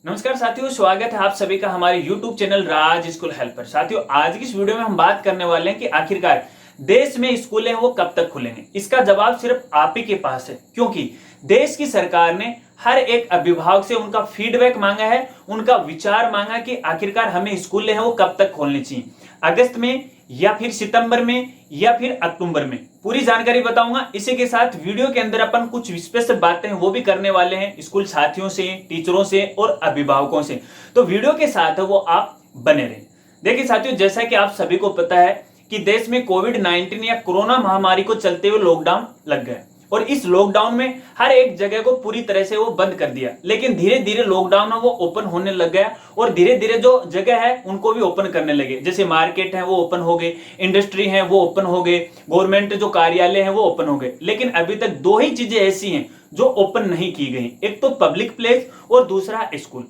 नमस्कार साथियों, स्वागत है आप सभी का हमारे YouTube चैनल राज स्कूल हेल्पर। साथियों, आज की इस वीडियो में हम बात करने वाले हैं कि आखिरकार देश में स्कूल हैं वो कब तक खुलेंगे। इसका जवाब सिर्फ आप ही के पास है, क्योंकि देश की सरकार ने हर एक अभिभावक से उनका फीडबैक मांगा है, उनका विचार मांगा कि आखिरकार हमें स्कूल हैं वो कब तक खोलने चाहिए, अगस्त में या फिर सितंबर में या फिर अक्टूबर में। पूरी जानकारी बताऊंगा। इसी के साथ वीडियो के अंदर अपन कुछ स्पेशल बातें हैं वो भी करने वाले हैं स्कूल साथियों से, टीचरों से और अभिभावकों से। तो वीडियो के साथ वो आप बने रहें। देखिए साथियों, जैसा कि आप सभी को पता है कि देश में कोविड-19 या कोरोना महामारी को चलते हुए लॉकडाउन लग गया और इस लॉकडाउन में हर एक जगह को पूरी तरह से वो बंद कर दिया। लेकिन धीरे धीरे लॉकडाउन है वो ओपन होने लग गया और धीरे धीरे जो जगह है उनको भी ओपन करने लगे। जैसे मार्केट है वो ओपन हो गए, इंडस्ट्री है वो ओपन हो गए, गवर्नमेंट जो कार्यालय है वो ओपन हो गए। लेकिन अभी तक दो ही चीजें ऐसी हैं जो ओपन नहीं की गई, एक तो पब्लिक प्लेस और दूसरा स्कूल।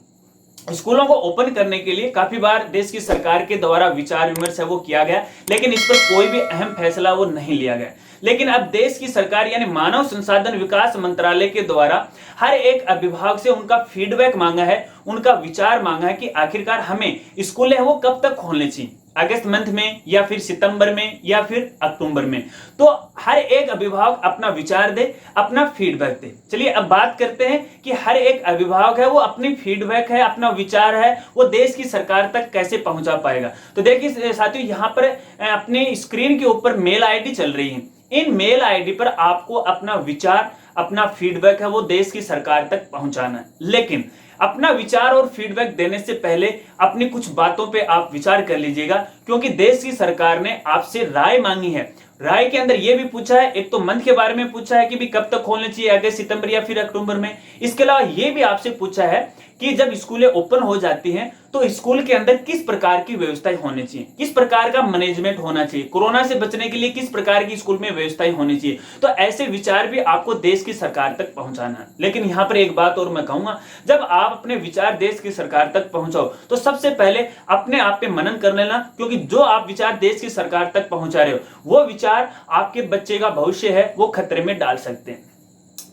स्कूलों को ओपन करने के लिए काफी बार देश की सरकार के द्वारा विचार विमर्श है वो किया गया, लेकिन इस पर कोई भी अहम फैसला वो नहीं लिया गया। लेकिन अब देश की सरकार यानी मानव संसाधन विकास मंत्रालय के द्वारा हर एक अभिभावक से उनका फीडबैक मांगा है, उनका विचार मांगा है कि आखिरकार हमें स्कूल है वो कब तक खोलने चाहिए, अगस्त मंथ में या फिर सितंबर में या फिर अक्टूबर में। तो हर एक अभिभावक अपना विचार दे, अपना फीडबैक दे। चलिए अब बात करते हैं कि हर एक अभिभावक है वो अपनी फीडबैक है, अपना विचार है वो देश की सरकार तक कैसे पहुंचा पाएगा। तो देखिए साथियों, यहाँ पर अपनी स्क्रीन के ऊपर मेल आईडी चल रही है। इन मेल आईडी पर आपको अपना विचार, अपना फीडबैक है वो देश की सरकार तक पहुंचाना है। लेकिन अपना विचार और फीडबैक देने से पहले अपनी कुछ बातों पे आप विचार कर लीजिएगा, क्योंकि देश की सरकार ने आपसे राय मांगी है। राय के अंदर यह भी पूछा है, एक तो मंथ के बारे में पूछा है कि भी कब तक खोलने चाहिए, अगस्त, सितंबर या फिर अक्टूबर में। इसके अलावा यह भी आपसे पूछा है कि जब स्कूलें ओपन हो जाती हैं तो स्कूल के अंदर किस प्रकार की व्यवस्थाएं होनी चाहिए, किस प्रकार का मैनेजमेंट होना चाहिए, कोरोना से बचने के लिए किस प्रकार की स्कूल में व्यवस्थाएं होनी चाहिए। तो ऐसे विचार भी आपको देश की सरकार तक पहुंचाना है। लेकिन यहां पर एक बात और मैं कहूंगा, जब आप अपने विचार देश की सरकार तक पहुंचाओ तो सबसे पहले अपने आप पे मनन कर लेना, क्योंकि जो आप विचार देश की सरकार तक पहुंचा रहे हो वो विचार आपके बच्चे का भविष्य है वो खतरे में डाल सकते हैं।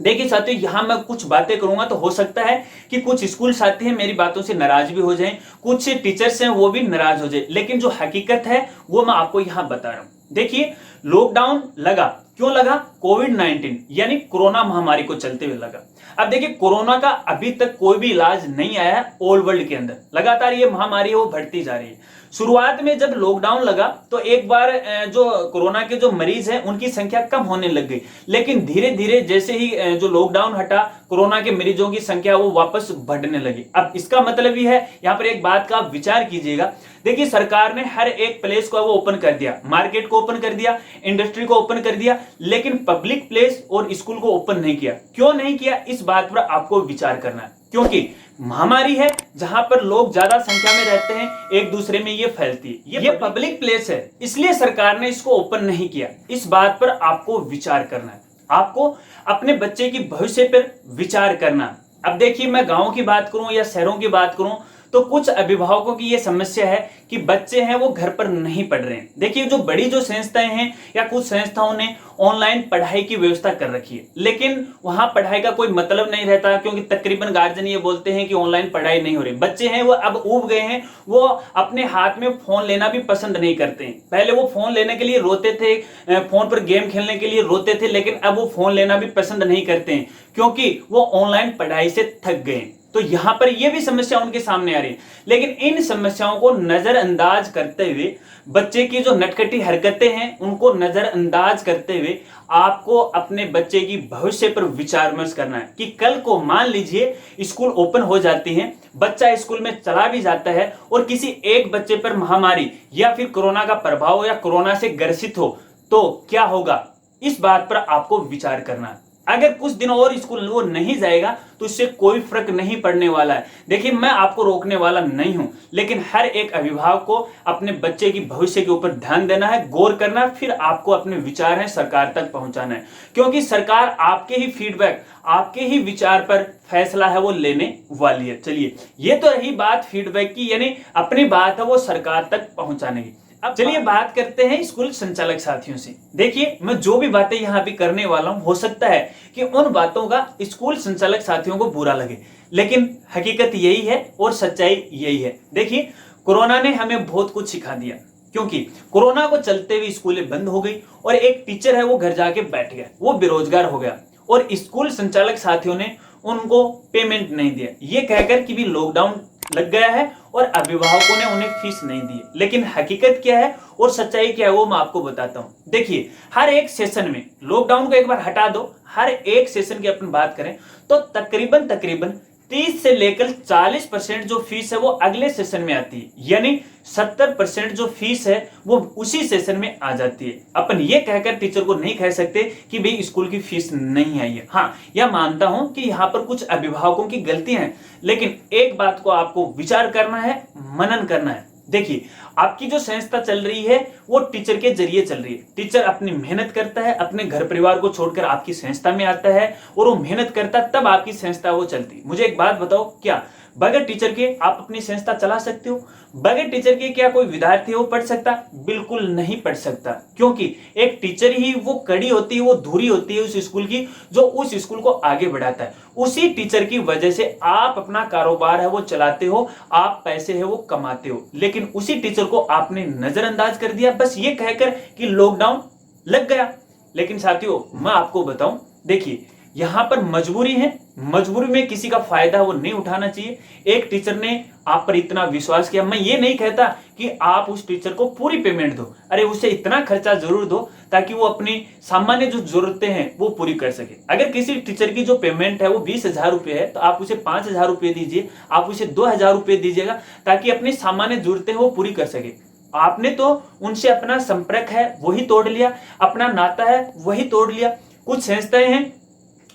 देखिए साथियों, यहां मैं कुछ बातें करूंगा तो हो सकता है कि कुछ स्कूल साथी हैं मेरी बातों से नाराज भी हो जाएं, कुछ टीचर्स हैं वो भी नाराज हो जाए, लेकिन जो हकीकत है वो मैं आपको यहां बता रहा हूं। देखिए, लॉकडाउन लगा, क्यों लगा? कोविड-19 यानी कोरोना महामारी को चलते हुए लगा। अब देखिए, कोरोना का अभी तक कोई भी इलाज नहीं आया है ऑल वर्ल्ड के अंदर। लगातार ये महामारी है वो बढ़ती जा रही है। शुरुआत में जब लॉकडाउन लगा तो एक बार जो कोरोना के जो मरीज हैं उनकी संख्या कम होने लग गई, लेकिन धीरे धीरे जैसे ही जो लॉकडाउन हटा, कोरोना के मरीजों की संख्या वो वापस बढ़ने लगी। अब इसका मतलब ये है, यहाँ पर एक बात का आप विचार कीजिएगा। देखिए, सरकार ने हर एक प्लेस को वो ओपन कर दिया, मार्केट को ओपन कर दिया, इंडस्ट्री को ओपन कर दिया, लेकिन पब्लिक प्लेस और स्कूल को ओपन नहीं किया। क्यों नहीं किया, इस बात पर आपको विचार करना है, क्योंकि महामारी है, जहां पर लोग ज्यादा संख्या में रहते हैं, एक दूसरे में ये फैलती है, ये पब्लिक प्लेस है, इसलिए सरकार ने इसको ओपन नहीं किया। इस बात पर आपको विचार करना है, आपको अपने बच्चे की भविष्य पर विचार करना। अब देखिए, मैं गांव की बात करूं या शहरों की बात करूं तो कुछ अभिभावकों की यह समस्या है कि बच्चे हैं वो घर पर नहीं पढ़ रहे हैं। देखिए, जो बड़ी जो संस्थाएं हैं या कुछ संस्थाओं ने ऑनलाइन पढ़ाई की व्यवस्था कर रखी है, लेकिन वहां पढ़ाई का कोई मतलब नहीं रहता, क्योंकि तकरीबन गार्जियन ये बोलते हैं कि ऑनलाइन पढ़ाई नहीं हो रही। बच्चे हैं वो अब ऊब गए हैं, वो अपने हाथ में फोन लेना भी पसंद नहीं करते हैं। पहले वो फोन लेने के लिए रोते थे, फोन पर गेम खेलने के लिए रोते थे, लेकिन अब वो फोन लेना भी पसंद नहीं करते हैं, क्योंकि वो ऑनलाइन पढ़ाई से थक गए। तो यहां पर यह भी समस्या उनके सामने आ रही है। लेकिन इन समस्याओं को नजरअंदाज करते हुए, बच्चे की जो नटखटी हरकतें हैं उनको नजरअंदाज करते हुए आपको अपने बच्चे की भविष्य पर विचार विमर्श करना है कि कल को मान लीजिए स्कूल ओपन हो जाती है, बच्चा स्कूल में चला भी जाता है और किसी एक बच्चे पर महामारी या फिर कोरोना का प्रभाव या कोरोना से ग्रसित हो तो क्या होगा, इस बात पर आपको विचार करना है। अगर कुछ दिन और स्कूल वो नहीं जाएगा तो इससे कोई फर्क नहीं पड़ने वाला है। देखिए, मैं आपको रोकने वाला नहीं हूं, लेकिन हर एक अभिभावक को अपने बच्चे की भविष्य के ऊपर ध्यान देना है, गौर करना है, फिर आपको अपने विचार हैं सरकार तक पहुंचाना है, क्योंकि सरकार आपके ही फीडबैक, आपके ही विचार पर फैसला है वो लेने वाली है। चलिए, ये तो रही बात फीडबैक की, यानी अपनी बात है वो सरकार तक पहुंचाने की। अब चलिए बात करते हैं स्कूल संचालक साथियों से। देखिए, मैं जो भी बातें यहां भी करने वाला हूं, हो सकता है कि उन बातों का स्कूल संचालक साथियों को बुरा लगे, लेकिन हकीकत यही है और सच्चाई यही है। देखिए, कोरोना ने हमें बहुत कुछ सिखा दिया, क्योंकि कोरोना को चलते हुए स्कूलें बंद हो गई और एक टीचर है वो घर जाके बैठ गया, वो बेरोजगार हो गया और स्कूल संचालक साथियों ने उनको पेमेंट नहीं दिया, ये कहकर कि भी लॉकडाउन लग गया है और अभिभावकों ने उन्हें फीस नहीं दी। लेकिन हकीकत क्या है और सच्चाई क्या है वो मैं आपको बताता हूं। देखिए, हर एक सेशन में, लॉकडाउन को एक बार हटा दो, हर एक सेशन की अपन बात करें तो तकरीबन 30 से लेकर 40% जो फीस है वो अगले सेशन में आती है, यानी 70% जो फीस है वो उसी सेशन में आ जाती है। अपन ये कहकर टीचर को नहीं कह सकते कि भाई स्कूल की फीस नहीं आई है। हाँ, यह मानता हूं कि यहाँ पर कुछ अभिभावकों की गलतियां हैं, लेकिन एक बात को आपको विचार करना है, मनन करना है। देखिए, आपकी जो संस्था चल रही है वो टीचर के जरिए चल रही है। टीचर अपनी मेहनत करता है, अपने घर परिवार को छोड़कर आपकी संस्था में आता है और वो मेहनत करता है, तब आपकी संस्था वो चलती। मुझे एक बात बताओ, क्या बगैर टीचर के आप अपनी संस्था चला सकते हो? बगैर टीचर के क्या कोई विद्यार्थी वो पढ़ सकता? बिल्कुल नहीं पढ़ सकता, क्योंकि एक टीचर ही वो कड़ी होती है, वो धुरी होती है उस स्कूल की, जो उस स्कूल को आगे बढ़ाता है। उसी टीचर की वजह से आप अपना कारोबार है वो चलाते हो, आप पैसे है वो कमाते हो, लेकिन उसी टीचर को आपने नजरअंदाज कर दिया बस ये कहकर कि लॉकडाउन लग गया। लेकिन साथियों, मैं आपको बताऊं, देखिए यहां पर मजबूरी है, मजबूरी में किसी का फायदा वो नहीं उठाना चाहिए। एक टीचर ने आप पर इतना विश्वास किया, मैं ये नहीं कहता कि आप उस टीचर को पूरी पेमेंट दो, अरे उसे इतना खर्चा जरूर दो ताकि वो अपनी सामान्य जो जरूरतें हैं वो पूरी कर सके। अगर किसी टीचर की जो पेमेंट है वो 20,000 रुपये है तो आप उसे 5,000 रुपये दीजिए, आप उसे 2,000 रुपये दीजिएगा ताकि अपनी सामान्य जरूरतें वो पूरी कर सके। आपने तो उनसे अपना संपर्क है वही तोड़ लिया, अपना नाता है वही तोड़ लिया। कुछ संस्थाएं हैं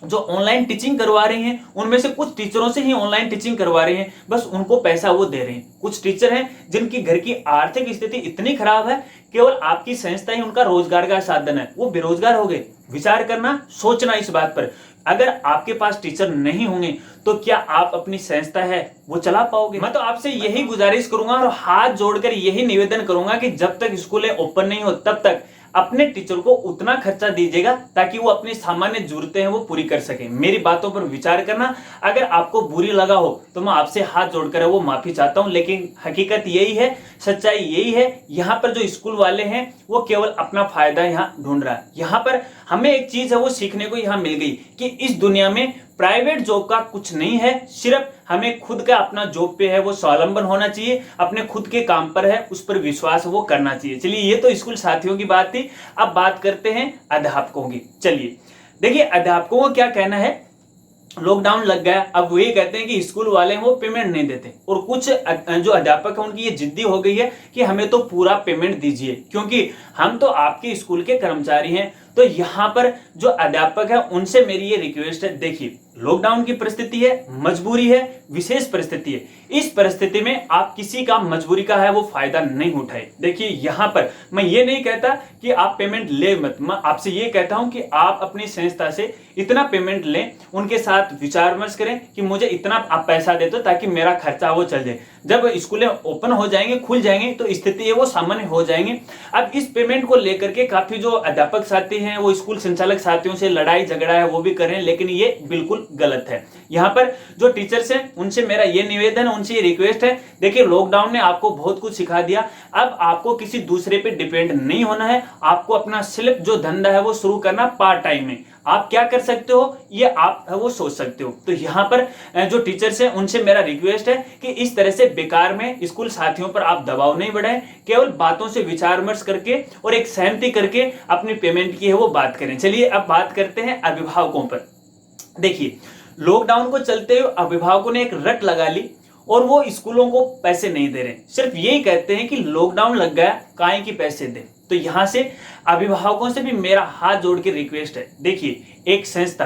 जो ऑनलाइन टीचिंग करवा रही हैं, उनमें से कुछ टीचरों से ही ऑनलाइन टीचिंग करवा रहे हैं, बस उनको पैसा वो दे रहे हैं। कुछ टीचर हैं जिनकी घर की आर्थिक स्थिति इतनी खराब है, केवल आपकी संस्था ही उनका रोजगार का साधन है, वो बेरोजगार हो गए। विचार करना, सोचना इस बात पर। अगर आपके पास टीचर नहीं होंगे तो क्या आप अपनी संस्था है वो चला पाओगे? मैं तो आपसे यही गुजारिश करूंगा और हाथ जोड़कर यही निवेदन करूंगा कि जब तक स्कूलें ओपन नहीं हो तब तक अपने टीचर को उतना खर्चा दीजिएगा ताकि वो अपनी सामान्य जरूरतें हैं वो पूरी कर सके। मेरी बातों पर विचार करना, अगर आपको बुरी लगा हो तो मैं आपसे हाथ जोड़कर वो माफी चाहता हूं, लेकिन हकीकत यही है, सच्चाई यही है। यहाँ पर जो स्कूल वाले हैं वो केवल अपना फायदा यहाँ ढूंढ रहा है। यहाँ पर हमें एक चीज है वो सीखने को यहाँ मिल गई कि इस दुनिया में प्राइवेट जॉब का कुछ नहीं है, सिर्फ हमें खुद का अपना जॉब पे है वो स्वावलंबन होना चाहिए, अपने खुद के काम पर है उस पर विश्वास वो करना चाहिए। चलिए, ये तो स्कूल साथियों की बात थी, अब बात करते हैं अध्यापकों की। चलिए देखिए, अध्यापकों को क्या कहना है, लॉकडाउन लग गया, अब वो ये कहते हैं कि स्कूल वाले वो पेमेंट नहीं देते, और कुछ जो अध्यापक है उनकी ये जिद्दी हो गई है कि हमें तो पूरा पेमेंट दीजिए क्योंकि हम तो आपके स्कूल के कर्मचारी हैं। तो यहाँ पर जो अध्यापक है उनसे मेरी ये रिक्वेस्ट है, देखिए लॉकडाउन की परिस्थिति है, मजबूरी है, विशेष परिस्थिति है, इस परिस्थिति में आप किसी का मजबूरी का है वो फायदा नहीं उठाए। देखिए यहाँ पर मैं ये नहीं कहता कि आप पेमेंट ले मत, मैं आपसे ये कहता हूं कि आप अपनी संस्था से इतना पेमेंट लें, उनके साथ विचार विमर्श करें कि मुझे इतना आप पैसा दे दो ताकि मेरा खर्चा वो चल जाए। जब स्कूलें ओपन हो जाएंगे, खुल जाएंगे तो स्थिति है वो सामान्य हो जाएंगे। अब इस पेमेंट को लेकर के काफी जो अध्यापक साथी हैं वो स्कूल संचालक साथियों से लड़ाई झगड़ा है वो भी कर रहे हैं, लेकिन ये बिल्कुल गलत है। यहाँ पर जो टीचर्स हैं उनसे मेरा ये निवेदन है, उनसे ये रिक्वेस्ट है, देखिए लॉकडाउन ने आपको बहुत कुछ सिखा दिया, अब आपको किसी दूसरे पे डिपेंड नहीं होना है, आपको अपना सिर्फ जो धंधा है वो शुरू करना पार्ट टाइम में। आप क्या कर सकते हो ये आप वो सोच सकते हो। तो यहाँ पर जो टीचर्स हैं उनसे मेरा रिक्वेस्ट है कि इस तरह से बेकार में स्कूल साथियों पर आप दबाव नहीं बढ़ाएं, केवल बातों से विचार विमर्श करके और एक सहमति करके अपनी पेमेंट की है वो बात करें। चलिए अब बात करते हैं अभिभावकों पर। देखिए लॉकडाउन को चलते हुए अभिभावकों ने एक रट लगा ली और वो स्कूलों को पैसे नहीं दे रहे, सिर्फ यही कहते हैं कि लॉकडाउन लग गया काहे की पैसे दे। तो यहां से अभिभावकों से भी मेरा हाथ जोड़ के रिक्वेस्ट है, देखिए एक संस्था,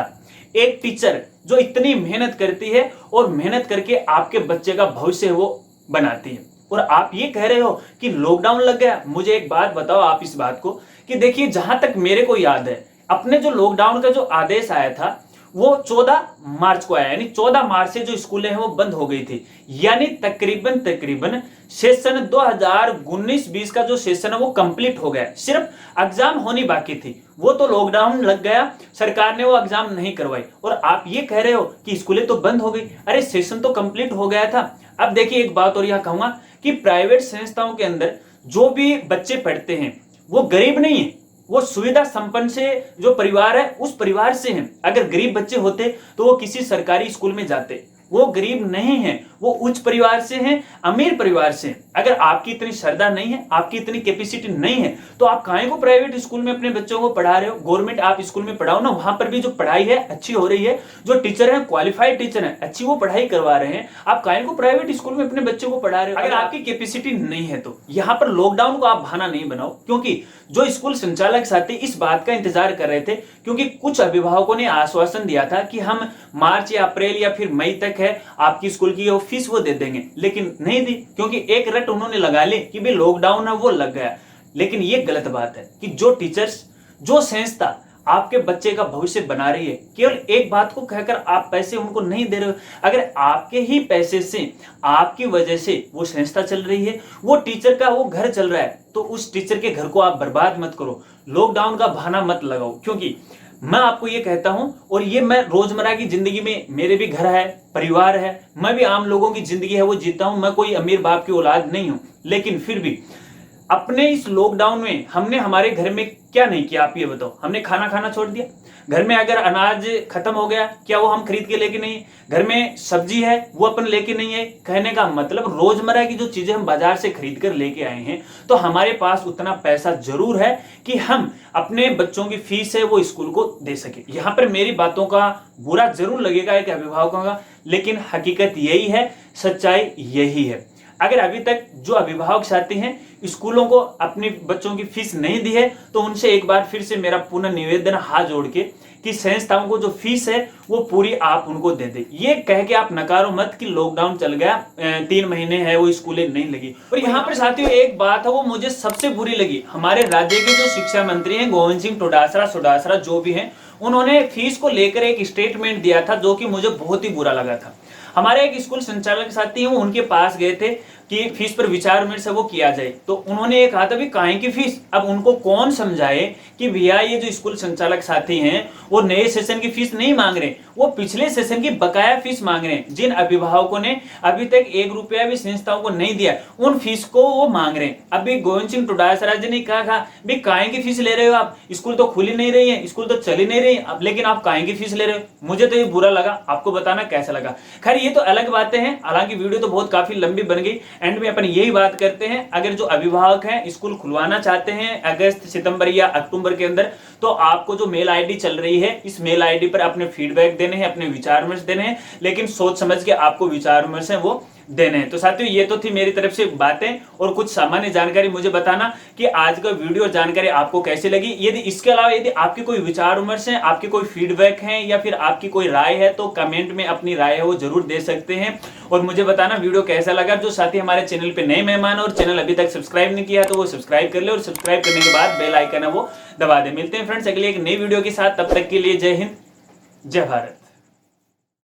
एक टीचर जो इतनी मेहनत करती है और मेहनत करके आपके बच्चे का भविष्य वो बनाती है, और आप ये कह रहे हो कि लॉकडाउन लग गया। मुझे एक बात बताओ आप इस बात को कि देखिए जहां तक मेरे को याद है, अपने जो लॉकडाउन का जो आदेश आया था वो 14 मार्च को आया, यानी 14 मार्च से जो स्कूलें हैं वो बंद हो गई थी। यानी तकरीबन सेशन 2019-20 का जो सेशन है वो कंप्लीट हो गया, सिर्फ एग्जाम होनी बाकी थी। वो तो लॉकडाउन लग गया, सरकार ने वो एग्जाम नहीं करवाई, और आप ये कह रहे हो कि स्कूलें तो बंद हो गई। अरे सेशन तो कंप्लीट हो गया था। अब देखिए एक बात और यह कहूंगा कि प्राइवेट संस्थाओं के अंदर जो भी बच्चे पढ़ते हैं वो गरीब नहीं है, वो सुविधा संपन्न से जो परिवार है उस परिवार से हैं। अगर गरीब बच्चे होते तो वो किसी सरकारी स्कूल में जाते, वो गरीब नहीं है, वो उच्च परिवार से हैं, अमीर परिवार से हैं। अगर आपकी इतनी श्रद्धा नहीं है, आपकी इतनी कैपेसिटी नहीं है, तो आप काहे को प्राइवेट स्कूल में अपने बच्चों को पढ़ा रहे हो? गवर्नमेंट आप स्कूल में पढ़ाओ ना, वहां पर भी जो पढ़ाई है अच्छी हो रही है, जो टीचर है क्वालिफाइड टीचर है, अच्छी वो पढ़ाई करवा रहे हैं। आप काहे को प्राइवेट स्कूल में अपने बच्चों को पढ़ा रहे हो? अगर आपकी कैपेसिटी नहीं है तो यहाँ पर लॉकडाउन को आप बहाना नहीं बनाओ, क्योंकि जो स्कूल संचालक साथी इस बात का इंतजार कर रहे थे, क्योंकि कुछ अभिभावकों ने आश्वासन दिया था कि हम मार्च या अप्रैल या फिर मई तक है आपकी स्कूल की फीस वो दे देंगे, लेकिन नहीं दी, क्योंकि एक रट उन्होंने लगा ली कि भाई लॉकडाउन है वो लग गया। लेकिन ये गलत बात है कि जो टीचर्स, जो संस्था आपके बच्चे का भविष्य बना रही है, केवल एक बात को कहकर आप पैसे उनको नहीं दे रहे हो। अगर आपके ही पैसे से, आपकी वजह से वो संस्था चल रही है, वो टीचर का वो घर चल रहा है, तो उस टीचर के घर को आप बर्बाद मत करो, लॉकडाउन का बहाना मत लगाओ। क्योंकि मैं आपको ये कहता हूं, और ये मैं रोजमर्रा की जिंदगी में, मेरे भी घर है, परिवार है, मैं भी आम लोगों की जिंदगी है वो जीता हूं। मैं कोई अमीर बाप की औलाद नहीं हूं, लेकिन फिर भी अपने इस लॉकडाउन में हमने हमारे घर में क्या नहीं किया, आप ये बताओ। हमने खाना खाना छोड़ दिया? घर में अगर अनाज खत्म हो गया, क्या वो हम खरीद के लेके नहीं? घर में सब्जी है वो अपन लेके नहीं है? कहने का मतलब रोजमर्रा की जो चीजें हम बाजार से खरीद कर लेके आए हैं, तो हमारे पास उतना पैसा जरूर है कि हम अपने बच्चों की फीस है वो स्कूल को दे सके। यहाँ पर मेरी बातों का बुरा जरूर लगेगा एक अभिभावकों का, लेकिन हकीकत यही है, सच्चाई यही है। अगर अभी तक जो अभिभावक साथी हैं स्कूलों को अपनी बच्चों की फीस नहीं दी है, तो उनसे एक बार फिर से मेरा पुनः निवेदन हाथ जोड़ के कि संस्थाओं को जो फीस है वो पूरी आप उनको दे दे। ये कह के आप नकारो मत कि लॉकडाउन चल गया, 3 महीने है वो स्कूलें नहीं लगी। और यहाँ पर साथियों एक बात है वो मुझे सबसे बुरी लगी, हमारे राज्य के जो शिक्षा मंत्री हैं गोविंद सिंह डोटासरा जो भी हैं, उन्होंने फीस को लेकर एक स्टेटमेंट दिया था जो कि मुझे बहुत ही बुरा लगा था। हमारे एक स्कूल संचालक साथी हैं, वो उनके पास गए थे कि फीस पर विचार विमर्श वो किया जाए, तो उन्होंने ये कहा था भी काहे की फीस। अब उनको कौन समझाए कि भैया ये जो स्कूल संचालक साथी हैं वो नए सेशन की फीस नहीं मांग रहे, वो पिछले सेशन की बकाया फीस मांग रहे हैं। जिन अभिभावकों ने अभी तक 1 रुपया भी संस्थाओं को नहीं दिया, उन फीस को वो मांग रहे हैं। अभी गोविंद सिंह डोटासरा जी ने कहा था भाई काहे की फीस ले रहे हो आप, स्कूल तो खुल ही नहीं रही है, स्कूल तो चल ही नहीं रही है, लेकिन आप काहे की फीस ले रहे हो। मुझे तो ये बुरा लगा, आपको बताना कैसा लगा। खैर ये तो अलग बातें हैं, हालांकि वीडियो तो बहुत काफी लंबी बन गई। एंड में अपन यही बात करते हैं, अगर जो अभिभावक हैं स्कूल खुलवाना चाहते हैं अगस्त, सितंबर या अक्टूबर के अंदर, तो आपको जो मेल आईडी चल रही है इस मेल आईडी पर अपने फीडबैक देने हैं, अपने विचार विमर्श देने हैं, लेकिन सोच समझ के आपको विचार विमर्श है वो देने हैं। तो साथियों ये तो थी मेरी तरफ से बातें और कुछ सामान्य जानकारी। मुझे बताना कि आज का वीडियो जानकारी आपको कैसी लगी। यदि इसके अलावा यदि आपके कोई विचार विमर्श है, आपके कोई फीडबैक है या फिर आपकी कोई राय है, तो कमेंट में अपनी राय है वो जरूर दे सकते हैं और मुझे बताना वीडियो कैसा लगा। जो साथी हमारे चैनल पे नए मेहमान और चैनल अभी तक सब्सक्राइब नहीं किया तो वो सब्सक्राइब कर ले और सब्सक्राइब करने के बाद बेल आइकन है वो दबा दे। मिलते हैं फ्रेंड्स अगले एक नई वीडियो के साथ, तब तक के लिए जय हिंद, जय भारत।